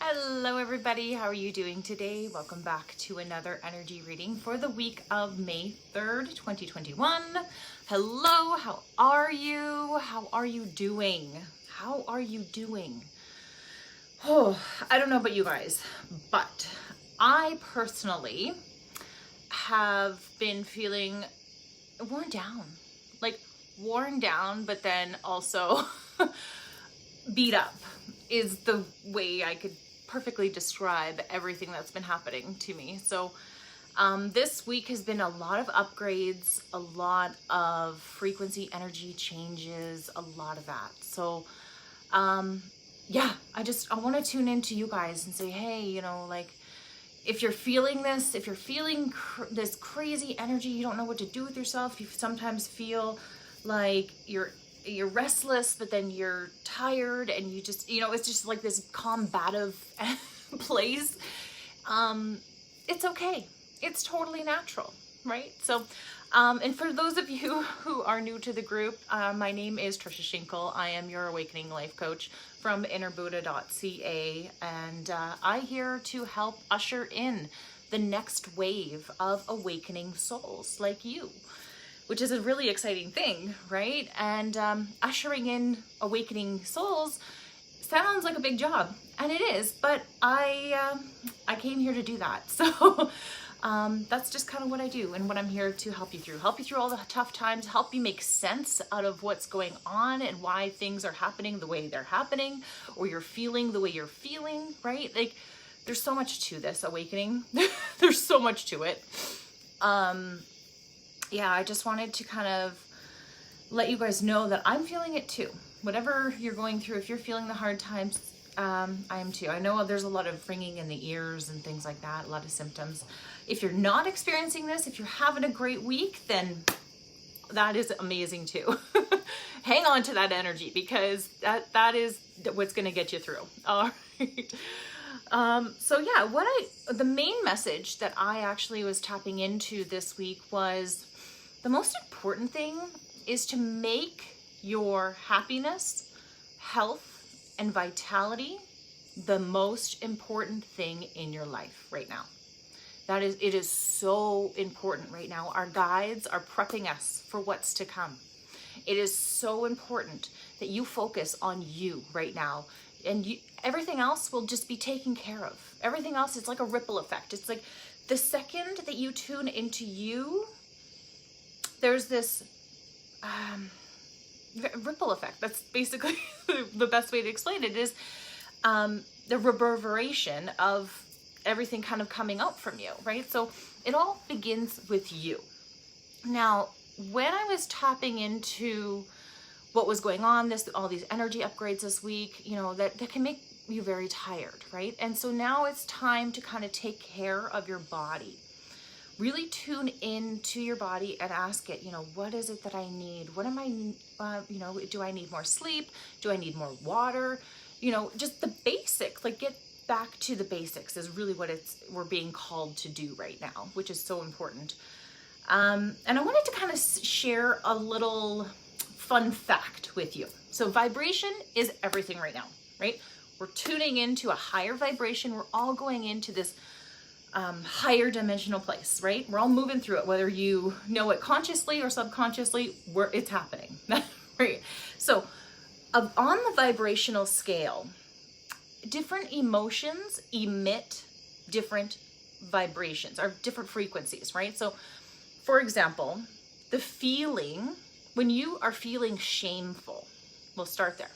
Hello everybody, how are you doing today? Welcome back to another energy reading for the week of May 3rd, 2021. Hello, how are you? How are you doing? How are you doing? Oh, I don't know about you guys, but I personally have been feeling worn down. Like worn down, but then also beat up is the way I could perfectly describe everything that's been happening to me. So this week has been a lot of upgrades, a lot of frequency energy changes, a lot of that. So yeah, I want to tune into you guys and say, hey, you know, like if you're feeling this, if you're feeling this crazy energy, you don't know what to do with yourself, you sometimes feel like you're restless, but then you're tired and you just, you know, it's just like this combative place. It's okay. It's totally natural, right? So, and for those of you who are new to the group, my name is Trisha Schinkel. I am your Awakening Life Coach from innerbuddha.ca, and I'm here to help usher in the next wave of awakening souls like you, which is a really exciting thing, right? And ushering in awakening souls sounds like a big job, and it is, but I came here to do that. So that's just kind of what I do and what I'm here to help you through all the tough times, help you make sense out of what's going on and why things are happening the way they're happening, or you're feeling the way you're feeling, right? Like there's so much to this awakening. There's so much to it. Yeah, I just wanted to kind of let you guys know that I'm feeling it too. Whatever you're going through, if you're feeling the hard times, I am too. I know there's a lot of ringing in the ears and things like that, a lot of symptoms. If you're not experiencing this, if you're having a great week, then that is amazing too. Hang on to that energy, because that is what's going to get you through. All right. So yeah, the main message that I actually was tapping into this week was the most important thing is to make your happiness, health, and vitality the most important thing in your life right now. It is so important right now. Our guides are prepping us for what's to come. It is so important that you focus on you right now, and everything else will just be taken care of. Everything else, it's like a ripple effect. It's like the second that you tune into you, there's this ripple effect. That's basically the best way to explain it, is the reverberation of everything kind of coming out from you, right? So it all begins with you. Now, when I was tapping into what was going on, all these energy upgrades this week, you know, that can make you very tired, right? And so now it's time to kind of take care of your body. Really tune into your body and ask it, you know, what is it that I need? What am I, you know, do I need more sleep? Do I need more water? You know, just the basics, like get back to the basics is really what we're being called to do right now, which is so important. And I wanted to kind of share a little fun fact with you. So vibration is everything right now, right? We're tuning into a higher vibration. We're all going into this higher dimensional place, right? We're all moving through it, whether you know it consciously or subconsciously, it's happening, right? So on the vibrational scale, different emotions emit different vibrations or different frequencies, right? So for example, the feeling, when you are feeling shameful, we'll start there,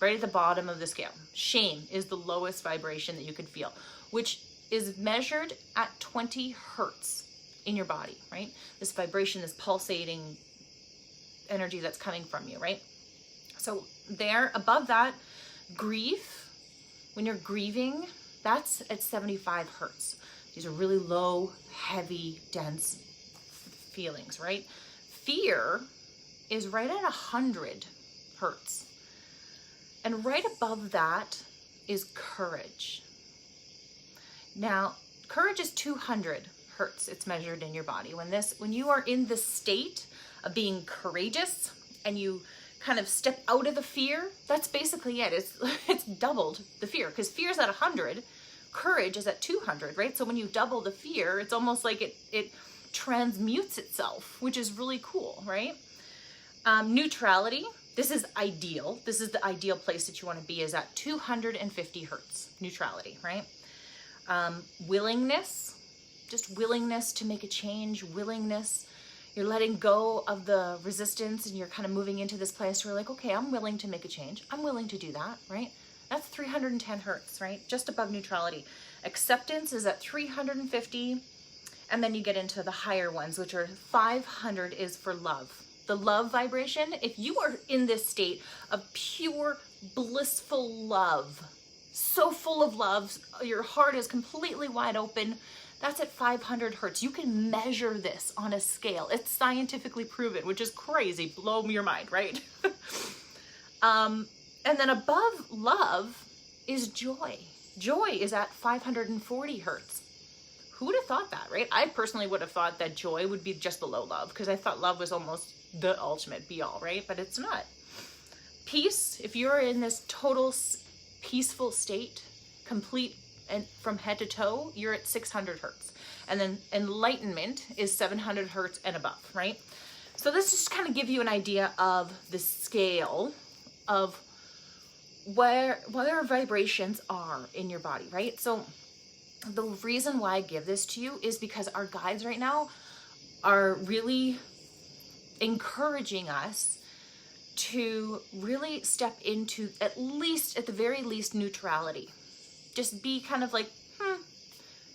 right at the bottom of the scale. Shame is the lowest vibration that you could feel, which is measured at 20 hertz in your body, right? This vibration, this pulsating energy that's coming from you, right? So there, above that, grief, when you're grieving, that's at 75 hertz. These are really low, heavy, dense feelings, right? Fear is right at 100 hertz. And right above that is courage. Now, courage is 200 hertz. It's measured in your body. When you are in the state of being courageous and you kind of step out of the fear, that's basically it. It's doubled the fear, because fear is at 100, courage is at 200, right? So when you double the fear, it's almost like it transmutes itself, which is really cool, right? Neutrality, this is ideal. This is the ideal place that you want to be, is at 250 hertz, neutrality, right? Willingness, just willingness to make a change, willingness. You're letting go of the resistance and you're kind of moving into this place where you're like, okay, I'm willing to make a change. I'm willing to do that, right? That's 310 hertz, right? Just above neutrality. Acceptance is at 350. And then you get into the higher ones, which are 500 is for love. The love vibration, if you are in this state of pure, blissful love, so full of love, your heart is completely wide open, that's at 500 hertz. You can measure this on a scale. It's scientifically proven, which is crazy. Blow your mind, right? And then above love is joy. Joy is at 540 hertz. Who would have thought that, right? I personally would have thought that joy would be just below love, because I thought love was almost the ultimate be all, right? But it's not. Peace, if you're in this total peaceful state, complete and from head to toe, you're at 600 hertz. And then enlightenment is 700 hertz and above, right? So this just kind of give you an idea of the scale of where vibrations are in your body, right? So the reason why I give this to you is because our guides right now are really encouraging us to really step into, at the very least, neutrality. Just be kind of like,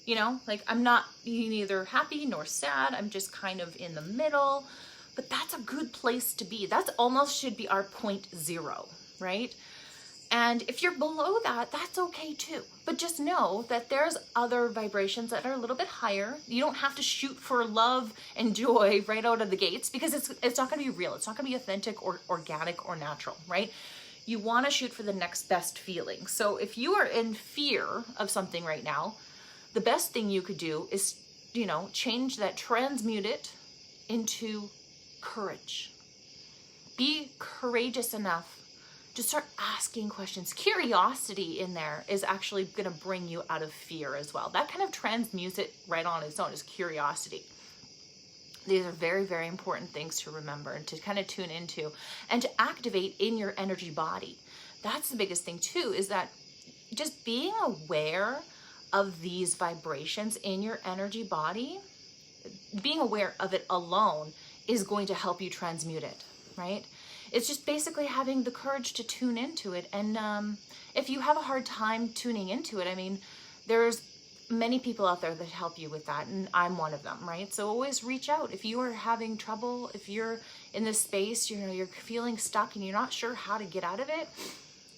you know, like I'm not neither happy nor sad. I'm just kind of in the middle. But that's a good place to be. That's almost should be our 0.0, right? And if you're below that, that's okay too. But just know that there's other vibrations that are a little bit higher. You don't have to shoot for love and joy right out of the gates, because it's not going to be real. It's not going to be authentic or organic or natural, right? You want to shoot for the next best feeling. So if you are in fear of something right now, the best thing you could do is, you know, change that, transmute it into courage. Be courageous enough to start asking questions. Curiosity in there is actually going to bring you out of fear as well. That kind of transmutes it right on its own, is curiosity. These are very, very important things to remember and to kind of tune into and to activate in your energy body. That's the biggest thing too, is that just being aware of these vibrations in your energy body, being aware of it alone is going to help you transmute it, right? It's just basically having the courage to tune into it. And if you have a hard time tuning into it, I mean, there's many people out there that help you with that, and I'm one of them, right? So always reach out. If you are having trouble, if you're in this space, you know, you're feeling stuck and you're not sure how to get out of it,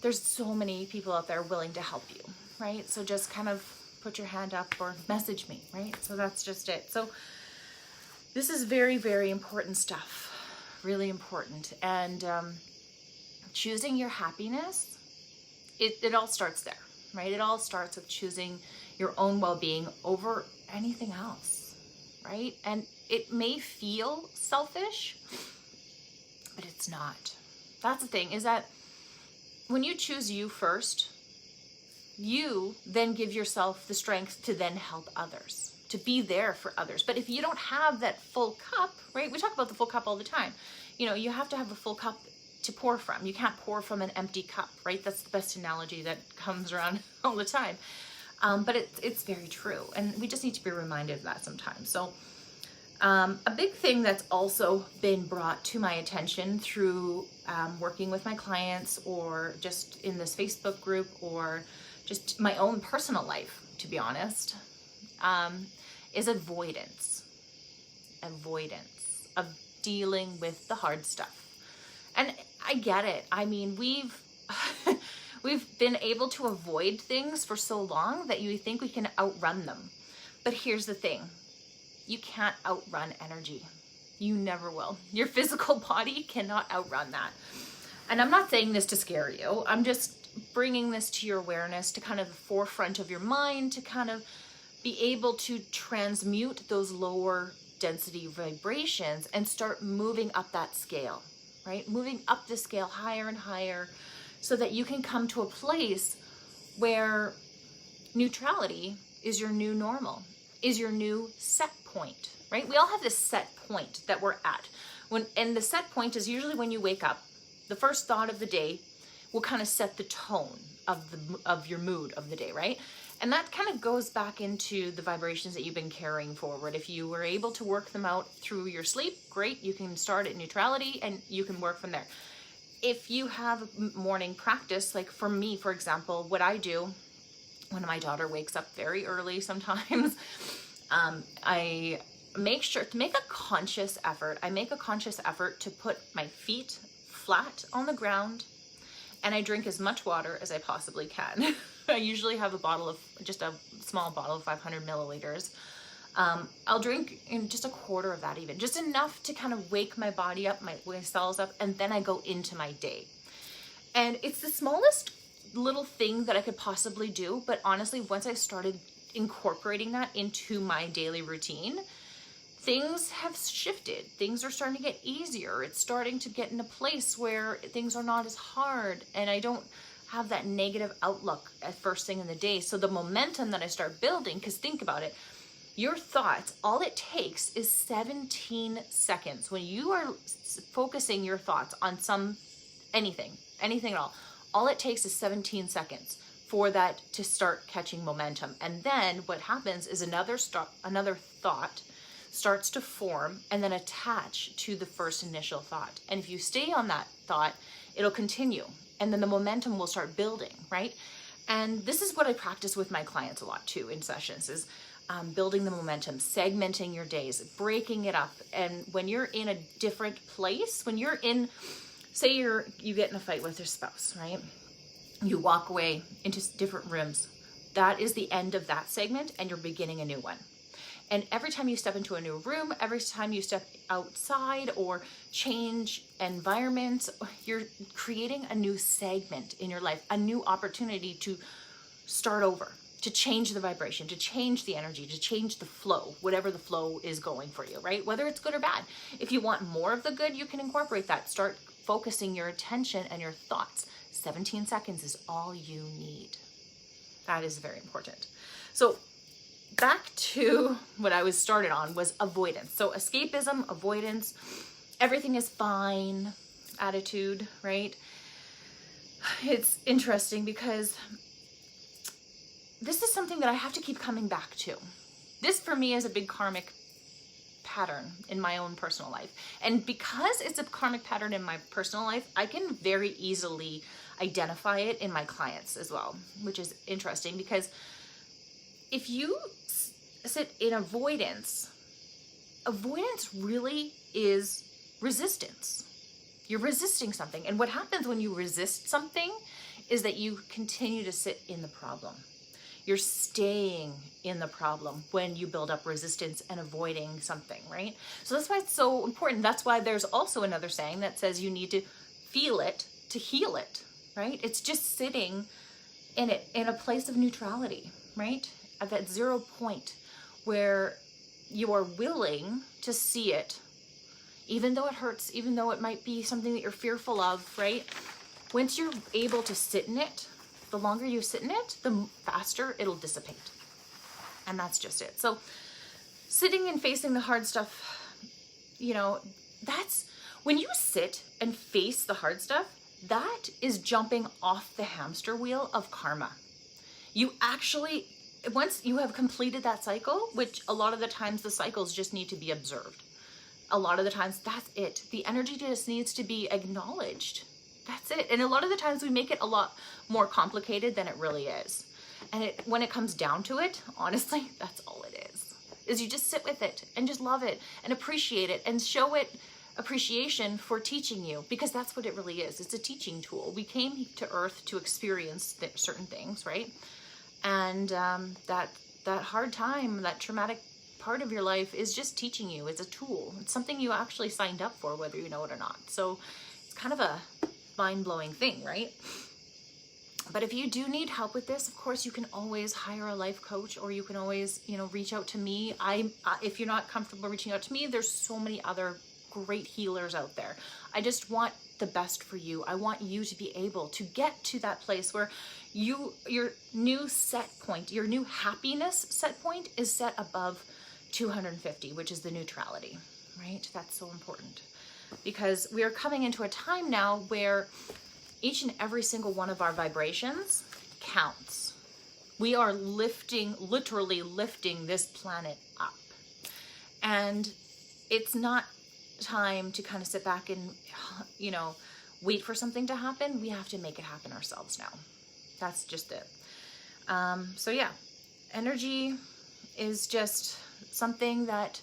there's so many people out there willing to help you, right? So just kind of put your hand up or message me, right? So that's just it. So this is very, very important stuff, really important. And choosing your happiness, it all starts there, right? It all starts with choosing your own well-being over anything else, right? And it may feel selfish, but it's not. That's the thing, is that when you choose you first, you then give yourself the strength to then help others, to be there for others. But if you don't have that full cup, right? We talk about the full cup all the time. You know, you have to have a full cup to pour from. You can't pour from an empty cup, right? That's the best analogy that comes around all the time. But it's very true. And we just need to be reminded of that sometimes. So a big thing that's also been brought to my attention through working with my clients, or just in this Facebook group, or just my own personal life, to be honest, is avoidance. Avoidance of dealing with the hard stuff. And I get it. I mean, we've been able to avoid things for so long that you think we can outrun them. But here's the thing. You can't outrun energy. You never will. Your physical body cannot outrun that. And I'm not saying this to scare you. I'm just bringing this to your awareness, to kind of the forefront of your mind, to kind of be able to transmute those lower density vibrations and start moving up that scale, right? Moving up the scale higher and higher so that you can come to a place where neutrality is your new normal, is your new set point, right? We all have this set point that we're at. And the set point is usually when you wake up. The first thought of the day will kind of set the tone of your mood of the day, right? And that kind of goes back into the vibrations that you've been carrying forward. If you were able to work them out through your sleep, great. You can start at neutrality and you can work from there. If you have morning practice, like for me, for example, what I do when my daughter wakes up very early sometimes, I make sure to make a conscious effort. I make a conscious effort to put my feet flat on the ground, and I drink as much water as I possibly can. I usually have just a small bottle of 500 milliliters. I'll drink in just a quarter of that, even just enough to kind of wake my body up, my cells up, and then I go into my day. And it's the smallest little thing that I could possibly do, but honestly, once I started incorporating that into my daily routine, things have shifted. Things are starting to get easier. It's starting to get in a place where things are not as hard, and I don't have that negative outlook at first thing in the day. So the momentum that I start building, because think about it, your thoughts, all it takes is 17 seconds. When you are focusing your thoughts on anything at all it takes is 17 seconds for that to start catching momentum. And then what happens is another thought starts to form and then attach to the first initial thought. And if you stay on that thought, it'll continue. And then the momentum will start building, right? And this is what I practice with my clients a lot too in sessions, is building the momentum, segmenting your days, breaking it up. And when you're in a different place, when you're in, say you get in a fight with your spouse, right? You walk away into different rooms. That is the end of that segment, and you're beginning a new one. And every time you step into a new room, every time you step outside or change environments, you're creating a new segment in your life, a new opportunity to start over, to change the vibration, to change the energy, to change the flow, whatever the flow is going for you, right? Whether it's good or bad. If you want more of the good, you can incorporate that. Start focusing your attention and your thoughts. 17 seconds is all you need. That is very important. So back to what I was started on was avoidance. So escapism, avoidance, everything is fine attitude, right? It's interesting because this is something that I have to keep coming back to. This for me is a big karmic pattern in my own personal life. And because it's a karmic pattern in my personal life, I can very easily identify it in my clients as well, which is interesting because if you sit in avoidance really is resistance. You're resisting something. And what happens when you resist something is that you continue to sit in the problem. You're staying in the problem when you build up resistance and avoiding something, right? So that's why it's so important. That's why there's also another saying that says you need to feel it to heal it, right? It's just sitting in it in a place of neutrality, right? At that 0 point where you are willing to see it, even though it hurts, even though it might be something that you're fearful of, right? Once you're able to sit in it, the longer you sit in it, the faster it'll dissipate. And that's just it. So sitting and facing the hard stuff, that's when you sit and face the hard stuff, that is jumping off the hamster wheel of karma. You actually, once you have completed that cycle, which a lot of the times the cycles just need to be observed. A lot of the times that's it. The energy just needs to be acknowledged. That's it. And a lot of the times we make it a lot more complicated than it really is. And when it comes down to it, honestly, that's all it is you just sit with it and just love it and appreciate it and show it appreciation for teaching you, because that's what it really is. It's a teaching tool. We came to Earth to experience certain things, right? And that hard time, that traumatic part of your life is just teaching you. It's a tool. It's something you actually signed up for, whether you know it or not. So it's kind of a mind-blowing thing, right? But if you do need help with this, of course, you can always hire a life coach, or you can always, reach out to me. If you're not comfortable reaching out to me, there's so many other great healers out there. I just want the best for you. I want you to be able to get to that place where your new set point, your new happiness set point is set above 250, which is the neutrality, right? That's so important because we are coming into a time now where each and every single one of our vibrations counts. We are lifting, literally lifting this planet up. And it's not time to kind of sit back and, you know, wait for something to happen. We have to make it happen ourselves now. That's just it. So yeah, energy is just something that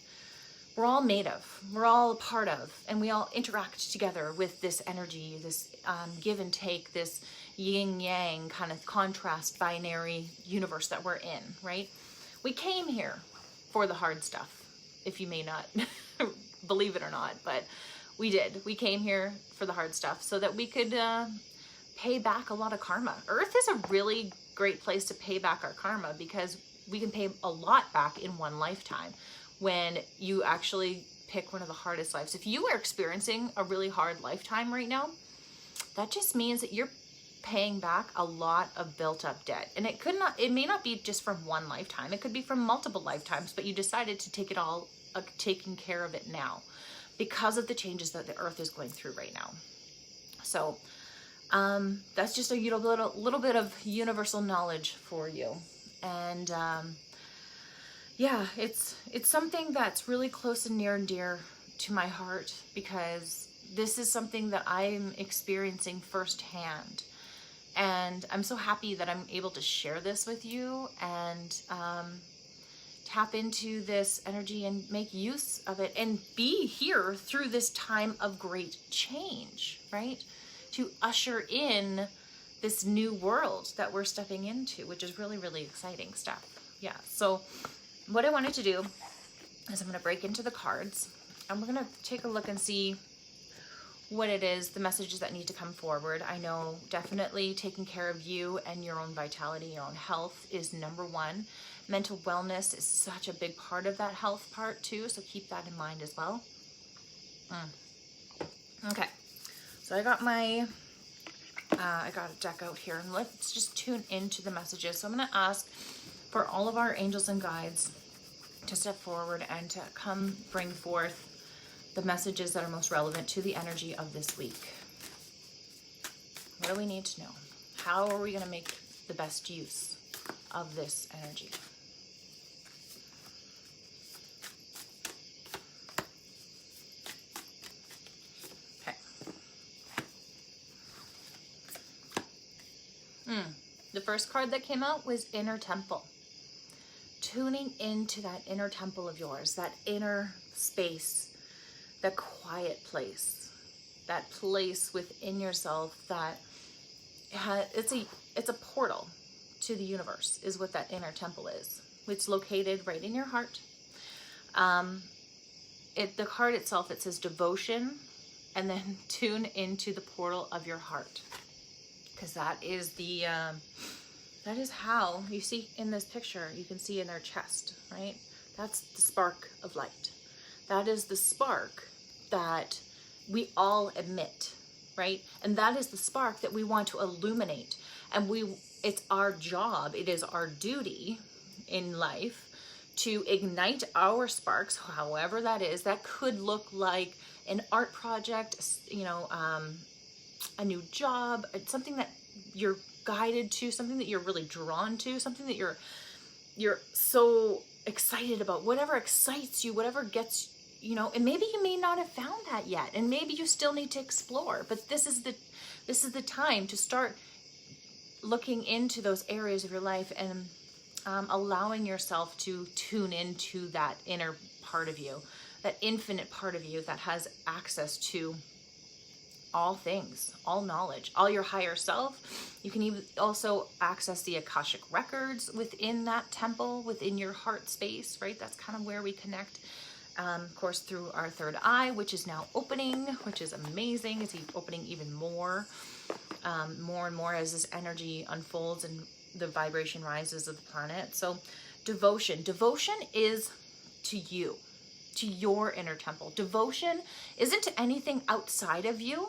we're all made of, we're all a part of, and we all interact together with this energy, this give and take, this yin yang kind of contrast binary universe that we're in, right? We came here for the hard stuff, if you may not believe it or not, but we did. We came here for the hard stuff so that we could pay back a lot of karma. Earth is a really great place to pay back our karma because we can pay a lot back in one lifetime when you actually pick one of the hardest lives. If you are experiencing a really hard lifetime right now, that just means that you're paying back a lot of built up debt. And it may not be just from one lifetime. It could be from multiple lifetimes, but you decided to take it all, taking care of it now because of the changes that the earth is going through right now. So that's just a little bit of universal knowledge for you. And yeah, it's something that's really close and near and dear to my heart because this is something that I'm experiencing firsthand. And I'm so happy that I'm able to share this with you and tap into this energy and make use of it and be here through this time of great change, right? To usher in this new world that we're stepping into, which is really, really exciting stuff. Yeah, so what I wanted to do is I'm going to break into the cards and we're going to take a look and see what it is, the messages that need to come forward. I know definitely taking care of you and your own vitality, your own health is number one. Mental wellness is such a big part of that health part too, so keep that in mind as well. Okay, so I got my I got a deck out here and let's just tune into the messages. So I'm going to ask for all of our angels and guides to step forward and to come bring forth the messages that are most relevant to the energy of this week. What do we need to know? How are we going to make the best use of this energy? Okay. The first card that came out was Inner Temple. Tuning into that inner temple of yours, that inner space, the quiet place, that place within yourself that it's a portal to the universe is what that inner temple is. It's located right in your heart. The card itself, it says devotion and then tune into the portal of your heart, because that is that is how you see in this picture, you can see in their chest, right? That's the spark of light. That is the spark that we all emit, right? And that is the spark that we want to illuminate. And it's our job, it is our duty in life to ignite our sparks, however that is. That could look like an art project, you know, a new job, something that you're guided to, something that you're really drawn to, something that you're so excited about, whatever excites you, whatever gets, you know, and maybe you may not have found that yet, and maybe you still need to explore, but this is the time to start looking into those areas of your life and allowing yourself to tune into that inner part of you, that infinite part of you that has access to all things, all knowledge, all your higher self. You can even also access the Akashic records within that temple, within your heart space, right? That's kind of where we connect. Of course, through our third eye, which is now opening, which is amazing. It's opening even more and more as this energy unfolds and the vibration rises of the planet. So devotion is to you. to your inner temple. Devotion isn't to anything outside of you.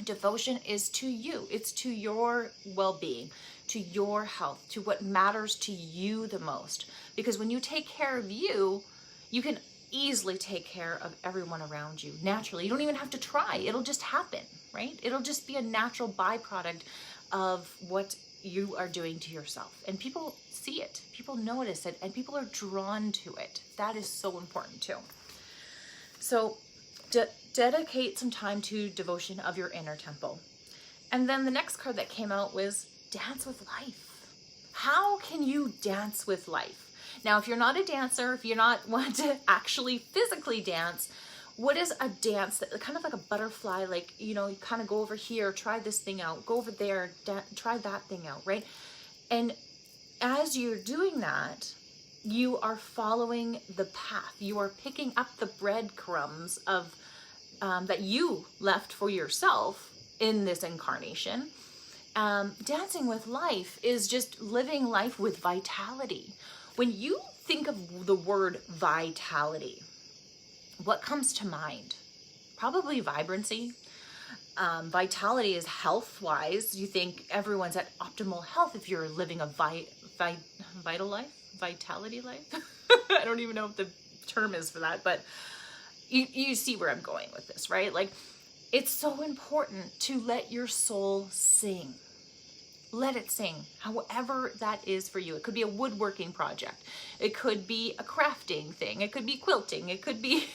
Devotion is to you. It's to your well-being, to your health, to what matters to you the most. Because when you take care of you, you can easily take care of everyone around you naturally. You don't even have to try. It'll just happen, right? It'll just be a natural byproduct of what you are doing to yourself. And people see it, people notice it, and people are drawn to it. That is so important too. So dedicate some time to devotion of your inner temple. And then the next card that came out was dance with life. How can you dance with life? Now, if you're not a dancer, if you're not want to actually physically dance, what is a dance that kind of like a butterfly, like, you know, you kind of go over here, try this thing out, go over there, try that thing out, right? And as you're doing that, you are following the path. You are picking up the breadcrumbs of that you left for yourself in this incarnation. Dancing with life is just living life with vitality. When you think of the word vitality, what comes to mind? Probably vibrancy. Vitality is health-wise. You think everyone's at optimal health if you're living a vital life, vitality life. I don't even know if the term is for that, but you see where I'm going with this, right? Like, it's so important to let your soul sing. Let it sing, however that is for you. It could be a woodworking project. It could be a crafting thing. It could be quilting. It could be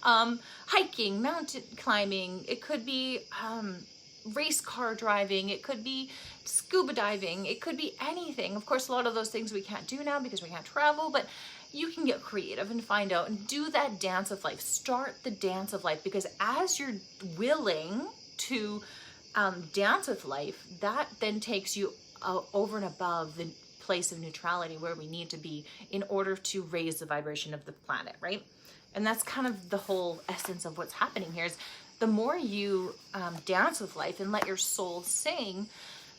hiking, mountain climbing. It could be race car driving. It could be scuba diving. It could be anything. Of course, a lot of those things we can't do now because we can't travel, but you can get creative and find out and do that dance of life. Start the dance of life, because as you're willing to dance with life, that then takes you over and above the place of neutrality where we need to be in order to raise the vibration of the planet, right? And that's kind of the whole essence of what's happening here, is the more you dance with life and let your soul sing,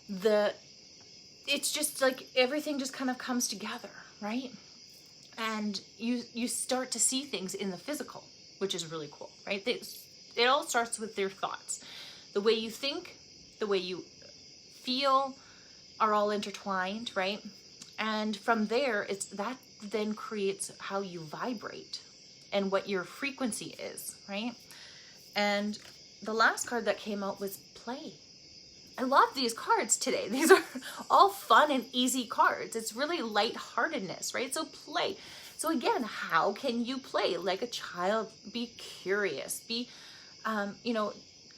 it's just like everything just kind of comes together, right? And you start to see things in the physical, which is really cool, right? It all starts with your thoughts. The way you think, the way you feel are all intertwined, right? And from there, that then creates how you vibrate and what your frequency is, right? And the last card that came out was play. I love these cards today. These are all fun and easy cards. It's really lightheartedness, right? So play. So again, how can you play like a child? Be curious. Be,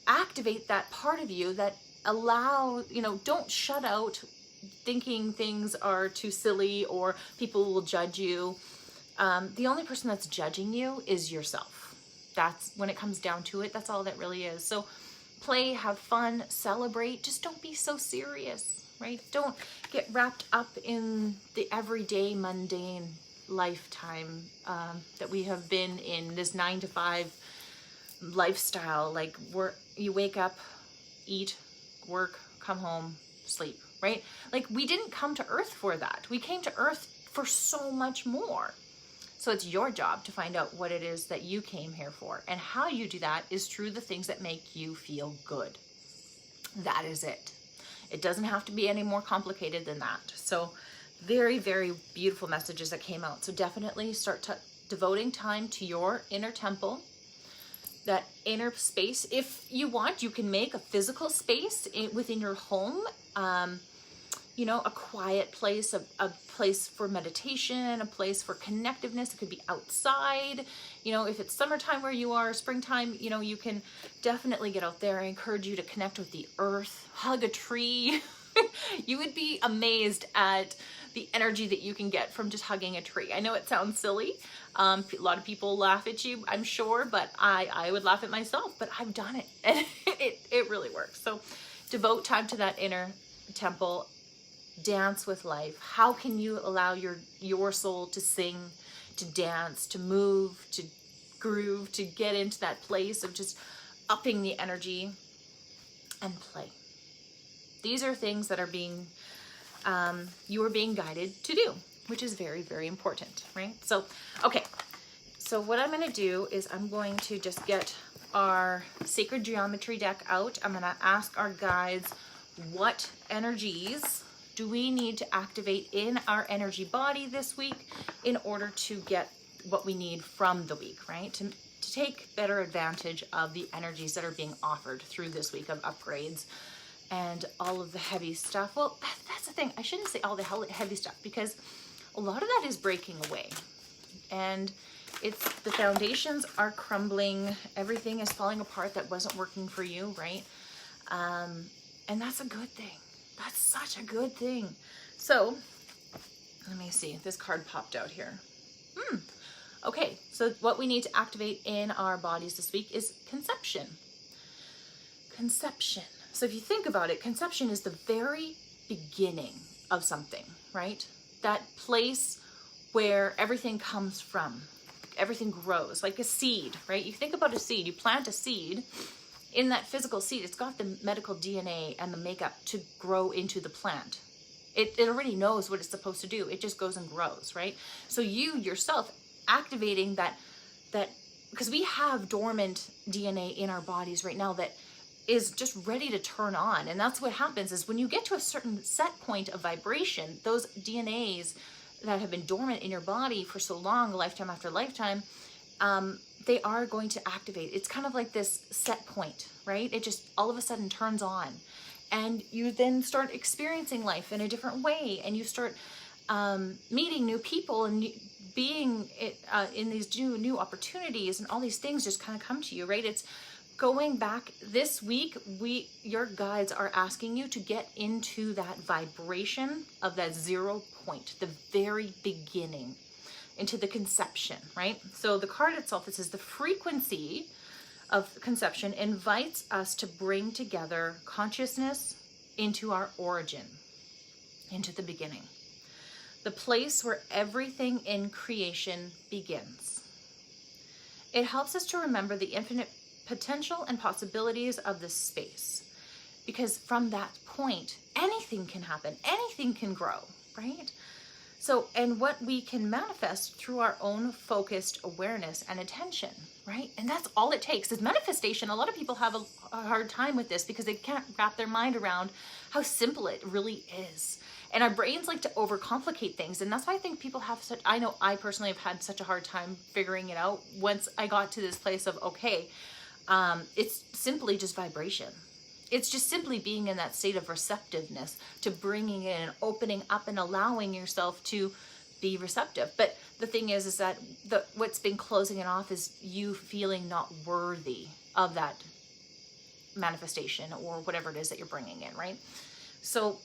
activate that part of you that don't shut out thinking things are too silly or people will judge you. The only person that's judging you is yourself. That's when it comes down to it. That's all that really is. So play, have fun, celebrate. Just don't be so serious, right? Don't get wrapped up in the everyday mundane lifetime that we have been in, this 9-to-5 lifestyle. Like, you wake up, eat, work, come home, sleep, right? Like, we didn't come to Earth for that. We came to Earth for so much more. So it's your job to find out what it is that you came here for. And how you do that is through the things that make you feel good. That is it. It doesn't have to be any more complicated than that. So very, very beautiful messages that came out. So definitely start devoting time to your inner temple, that inner space. If you want, you can make a physical space within your home, a quiet place, a place for meditation, a place for connectiveness. It could be outside. If it's summertime where you are, springtime, you can definitely get out there. I encourage you to connect with the earth, hug a tree. You would be amazed at the energy that you can get from just hugging a tree. I know it sounds silly. A lot of people laugh at you, I'm sure, but I would laugh at myself, but I've done it, and it really works. So devote time to that inner temple. Dance with life. How can you allow your soul to sing, to dance, to move, to groove, to get into that place of just upping the energy and play? These are things that are you are being guided to do, which is very, very important, right? So, okay. So what I'm going to do is I'm going to just get our sacred geometry deck out. I'm going to ask our guides, what energies do we need to activate in our energy body this week in order to get what we need from the week, right? To take better advantage of the energies that are being offered through this week of upgrades and all of the heavy stuff. Well, that's the thing. I shouldn't say all the heavy stuff, because a lot of that is breaking away. And it's the foundations are crumbling. Everything is falling apart that wasn't working for you, right? And that's a good thing. That's such a good thing. So let me see. This card popped out here. Okay, so what we need to activate in our bodies this week is conception. Conception. So if you think about it, conception is the very beginning of something, right? That place where everything comes from, everything grows, like a seed, right? You think about a seed, you plant a seed. In that physical seed, it's got the medical DNA and the makeup to grow into the plant. It already knows what it's supposed to do. It just goes and grows, right? So you yourself activating that, because we have dormant DNA in our bodies right now that is just ready to turn on. And that's what happens is when you get to a certain set point of vibration, those DNAs that have been dormant in your body for so long, lifetime after lifetime, they are going to activate. It's kind of like this set point, right? It just all of a sudden turns on, and you then start experiencing life in a different way, and you start meeting new people and being in these new opportunities, and all these things just kind of come to you, right? It's going back this week. Your guides are asking you to get into that vibration of that 0 point, the very beginning, into the conception, right? So the card itself, it says the frequency of conception invites us to bring together consciousness into our origin, into the beginning, the place where everything in creation begins. It helps us to remember the infinite potential and possibilities of this space, because from that point, anything can happen, anything can grow, right? So, and what we can manifest through our own focused awareness and attention, right? And that's all it takes is manifestation. A lot of people have a hard time with this because they can't wrap their mind around how simple it really is. And our brains like to overcomplicate things. And that's why I think people have such, I know I personally have had such a hard time figuring it out once I got to this place of, okay, it's simply just vibration. It's just simply being in that state of receptiveness to bringing in and opening up and allowing yourself to be receptive. But the thing is that what's been closing it off is you feeling not worthy of that manifestation or whatever it is that you're bringing in, right? So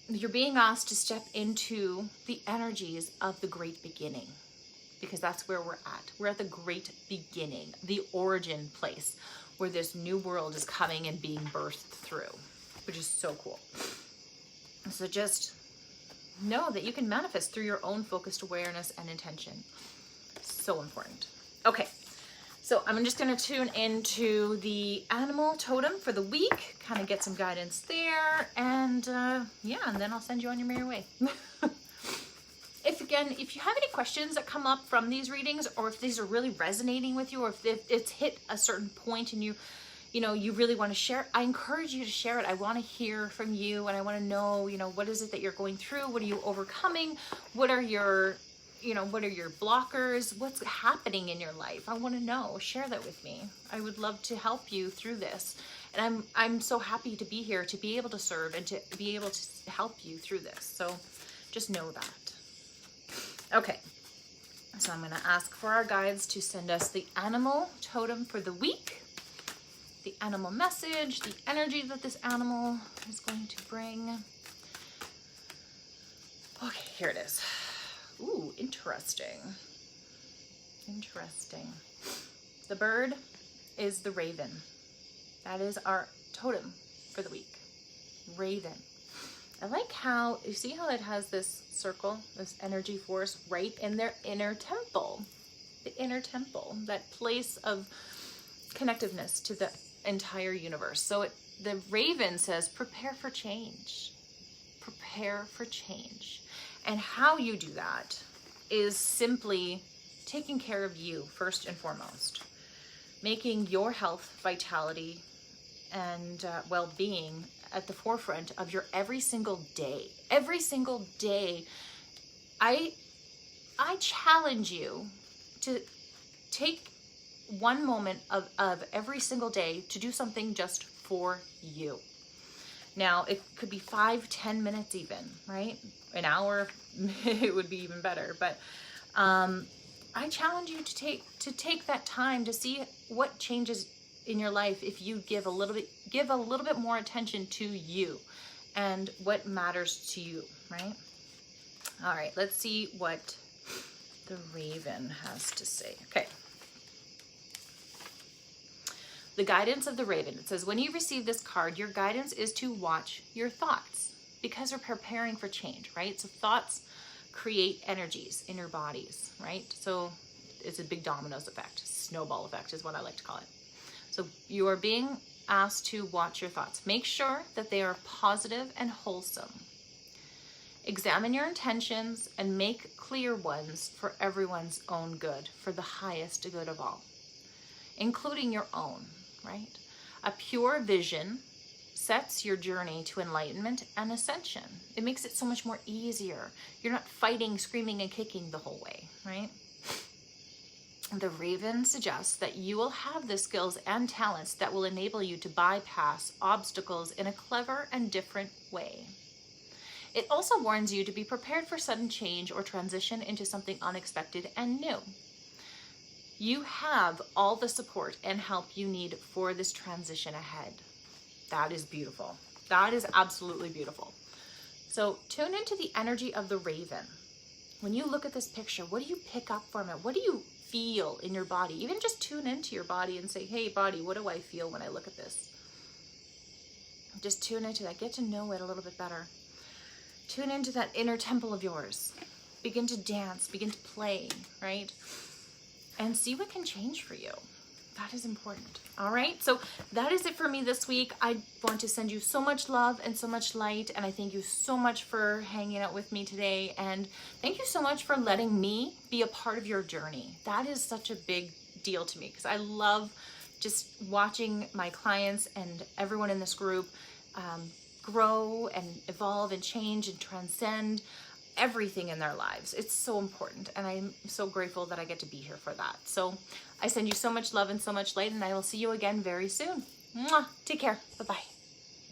you're being asked to step into the energies of the great beginning, because that's where we're at. We're at the great beginning, the origin place, where this new world is coming and being birthed through, which is so cool. So just know that you can manifest through your own focused awareness and intention. So important. Okay, so I'm just gonna tune into the animal totem for the week, kind of get some guidance there, and yeah, and then I'll send you on your merry way. If you have any questions that come up from these readings, or if these are really resonating with you, or if it's hit a certain point and you really want to share, I encourage you to share it. I want to hear from you, and I want to know, what is it that you're going through? What are you overcoming? What are your blockers? What's happening in your life? I want to know. Share that with me. I would love to help you through this. And I'm so happy to be here, to be able to serve and to be able to help you through this. So just know that. Okay, so I'm going to ask for our guides to send us the animal totem for the week, the animal message, the energy that this animal is going to bring. Okay, here it is. Ooh, interesting. Interesting. The bird is the raven. That is our totem for the week. Raven. I like how, you see how it has this circle, this energy force right in their inner temple. The inner temple, that place of connectiveness to the entire universe. So the raven says, prepare for change. Prepare for change. And how you do that is simply taking care of you first and foremost, making your health, vitality, and well-being at the forefront of your every single day. Every single day, I challenge you to take one moment of every single day to do something just for you. Now, it could be 5-10 minutes even, right? An hour, it would be even better. But I challenge you to take that time to see what changes in your life if you give a little bit more attention to you and what matters to you, right? All right, let's see what the Raven has to say. Okay. The guidance of the Raven. It says, when you receive this card, your guidance is to watch your thoughts because we're preparing for change, right? So thoughts create energies in your bodies, right? So it's a big dominoes effect. Snowball effect is what I like to call it. So you are being asked to watch your thoughts. Make sure that they are positive and wholesome. Examine your intentions and make clear ones for everyone's own good, for the highest good of all, including your own, right? A pure vision sets your journey to enlightenment and ascension. It makes it so much more easier. You're not fighting, screaming, and kicking the whole way, right? The Raven suggests that you will have the skills and talents that will enable you to bypass obstacles in a clever and different way. It also warns you to be prepared for sudden change or transition into something unexpected and new. You have all the support and help you need for this transition ahead. That is beautiful. That is absolutely beautiful. So tune into the energy of the Raven. When you look at this picture, what do you pick up from it? What do you feel in your body? Even just tune into your body and say, hey body, what do I feel when I look at this? Just tune into that. Get to know it a little bit better. Tune into that inner temple of yours. Begin to dance, begin to play, right? And see what can change for you. That is important. All right, so that is it for me this week. I want to send you so much love and so much light, and I thank you so much for hanging out with me today, and thank you so much for letting me be a part of your journey. That is such a big deal to me because I love just watching my clients and everyone in this group grow and evolve and change and transcend everything in their lives. It's so important, and I'm so grateful that I get to be here for that. So I send you so much love and so much light, and I will see you again very soon. Mwah! Take care. Bye-bye.